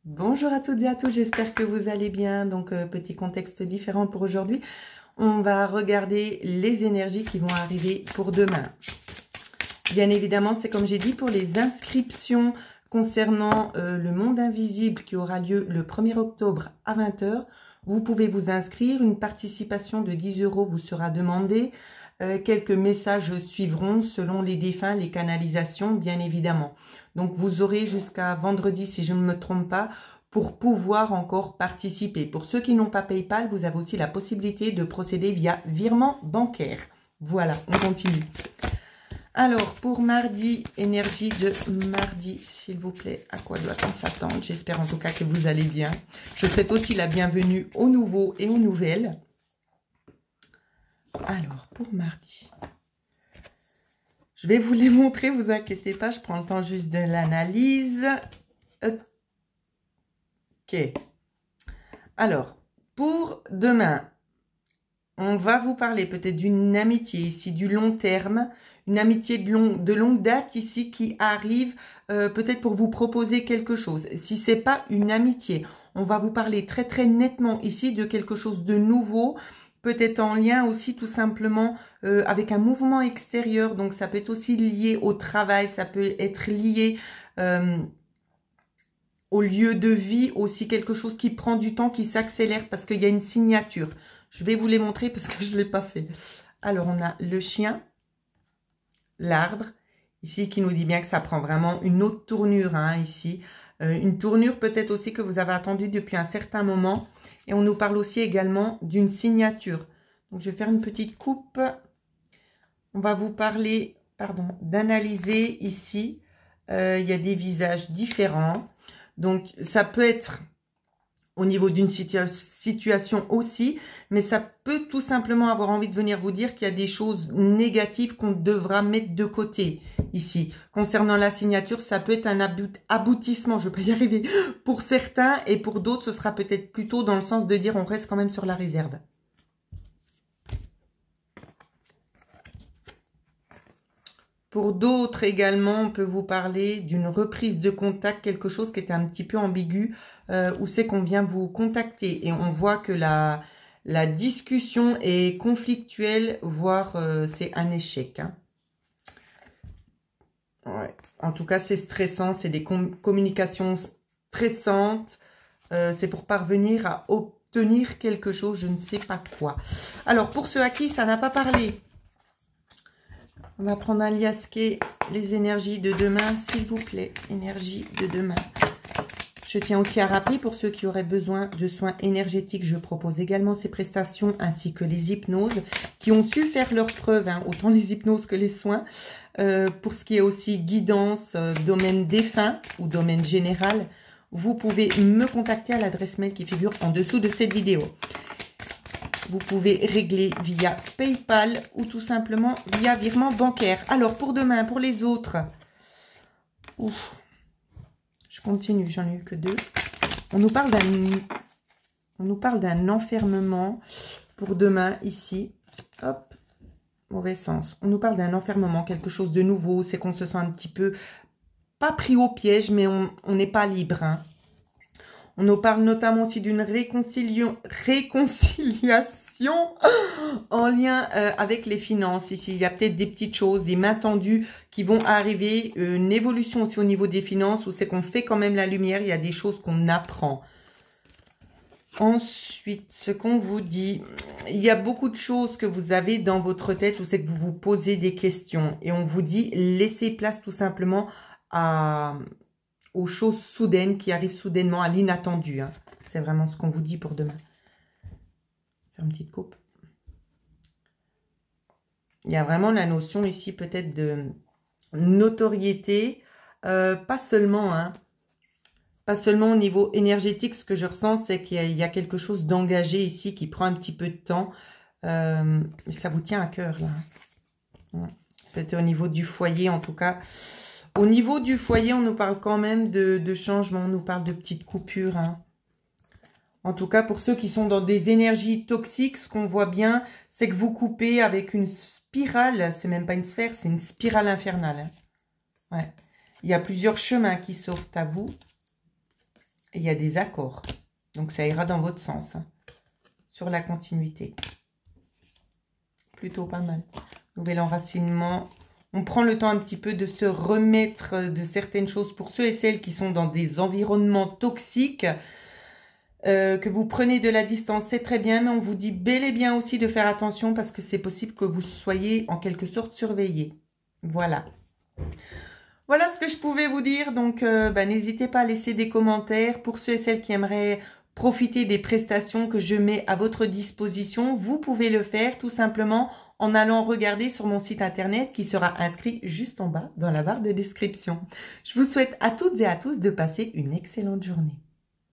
Bonjour à toutes et à tous, j'espère que vous allez bien. Donc, petit contexte différent pour aujourd'hui. On va regarder les énergies qui vont arriver pour demain. Bien évidemment, c'est comme j'ai dit pour les inscriptions concernant le monde invisible qui aura lieu le 1er octobre à 20 h. Vous pouvez vous inscrire, une participation de 10 € vous sera demandée. Quelques messages suivront selon les défunts, les canalisations, bien évidemment. Donc, vous aurez jusqu'à vendredi, si je ne me trompe pas, pour pouvoir encore participer. Pour ceux qui n'ont pas PayPal, vous avez aussi la possibilité de procéder via virement bancaire. Voilà, on continue. Alors, pour mardi, énergie de mardi, s'il vous plaît, à quoi doit-on s'attendre? J'espère en tout cas que vous allez bien. Je souhaite aussi la bienvenue aux nouveaux et aux nouvelles. Alors, pour mardi, je vais vous les montrer, vous inquiétez pas, je prends le temps juste de l'analyse. Ok. Alors, pour demain, on va vous parler peut-être d'une amitié ici, du long terme, une amitié de longue date ici qui arrive peut-être pour vous proposer quelque chose. Si ce n'est pas une amitié, on va vous parler très très nettement ici de quelque chose de nouveau, peut-être en lien aussi tout simplement avec un mouvement extérieur. Donc ça peut être aussi lié au travail, ça peut être lié au lieu de vie, aussi quelque chose qui prend du temps, qui s'accélère parce qu'il y a une signature. Je vais vous les montrer parce que je ne l'ai pas fait. Alors on a le chien, l'arbre, ici qui nous dit bien que ça prend vraiment une autre tournure hein, ici. Une tournure peut-être aussi que vous avez attendue depuis un certain moment. Et on nous parle aussi également d'une signature. Donc, je vais faire une petite coupe. On va vous parler, pardon, d'analyser ici. Il y a des visages différents. Donc, ça peut être au niveau d'une situation aussi, mais ça peut tout simplement avoir envie de venir vous dire qu'il y a des choses négatives qu'on devra mettre de côté ici. Concernant la signature, ça peut être un aboutissement, je ne vais pas y arriver, pour certains, et pour d'autres, ce sera peut-être plutôt dans le sens de dire on reste quand même sur la réserve. Pour d'autres également, on peut vous parler d'une reprise de contact, quelque chose qui était un petit peu ambigu, où c'est qu'on vient vous contacter. Et on voit que la discussion est conflictuelle, voire c'est un échec. Hein. Ouais. En tout cas, c'est stressant, c'est des communications stressantes. C'est pour parvenir à obtenir quelque chose, je ne sais pas quoi. Alors, pour ceux à qui ça n'a pas parlé... On va prendre un liasquet, les énergies de demain, s'il vous plaît. Énergie de demain. Je tiens aussi à rappeler, pour ceux qui auraient besoin de soins énergétiques, je propose également ces prestations, ainsi que les hypnoses, qui ont su faire leurs preuves, hein, autant les hypnoses que les soins. Pour ce qui est aussi guidance, domaine défunt ou domaine général, vous pouvez me contacter à l'adresse mail qui figure en dessous de cette vidéo. Vous pouvez régler via PayPal ou tout simplement via virement bancaire. Alors, pour demain, pour les autres. Ouf, je continue, j'en ai eu que 2. On nous parle d'un enfermement pour demain, ici. Hop, mauvais sens. On nous parle d'un enfermement, quelque chose de nouveau. C'est qu'on se sent un petit peu, pas pris au piège, mais on n'est pas libre, hein. On nous parle notamment aussi d'une réconciliation en lien avec les finances. Ici, il y a peut-être des petites choses, des mains tendues qui vont arriver. Une évolution aussi au niveau des finances où c'est qu'on fait quand même la lumière. Il y a des choses qu'on apprend. Ensuite, ce qu'on vous dit, il y a beaucoup de choses que vous avez dans votre tête où c'est que vous vous posez des questions. Et on vous dit, laissez place tout simplement aux choses soudaines qui arrivent soudainement, à l'inattendu. Hein. C'est vraiment ce qu'on vous dit pour demain. Faire une petite coupe. Il y a vraiment la notion ici peut-être de notoriété. Pas seulement, hein. Pas seulement au niveau énergétique. Ce que je ressens, c'est qu'il y a quelque chose d'engagé ici qui prend un petit peu de temps. Et ça vous tient à cœur, là. Peut-être au niveau du foyer, en tout cas. Au niveau du foyer, on nous parle quand même de changement. On nous parle de petites coupures. Hein. En tout cas, pour ceux qui sont dans des énergies toxiques, ce qu'on voit bien, c'est que vous coupez avec une spirale. C'est même pas une sphère, c'est une spirale infernale. Hein. Ouais. Il y a plusieurs chemins qui s'offrent à vous. il y a des accords. Donc, ça ira dans votre sens, hein, sur la continuité. Plutôt pas mal. Nouvel enracinement. On prend le temps un petit peu de se remettre de certaines choses pour ceux et celles qui sont dans des environnements toxiques. Que vous prenez de la distance, c'est très bien, mais on vous dit bel et bien aussi de faire attention parce que c'est possible que vous soyez en quelque sorte surveillé. Voilà. Voilà ce que je pouvais vous dire. Donc, n'hésitez pas à laisser des commentaires. Pour ceux et celles qui aimeraient profiter des prestations que je mets à votre disposition, vous pouvez le faire tout simplement en allant regarder sur mon site internet qui sera inscrit juste en bas dans la barre de description. Je vous souhaite à toutes et à tous de passer une excellente journée.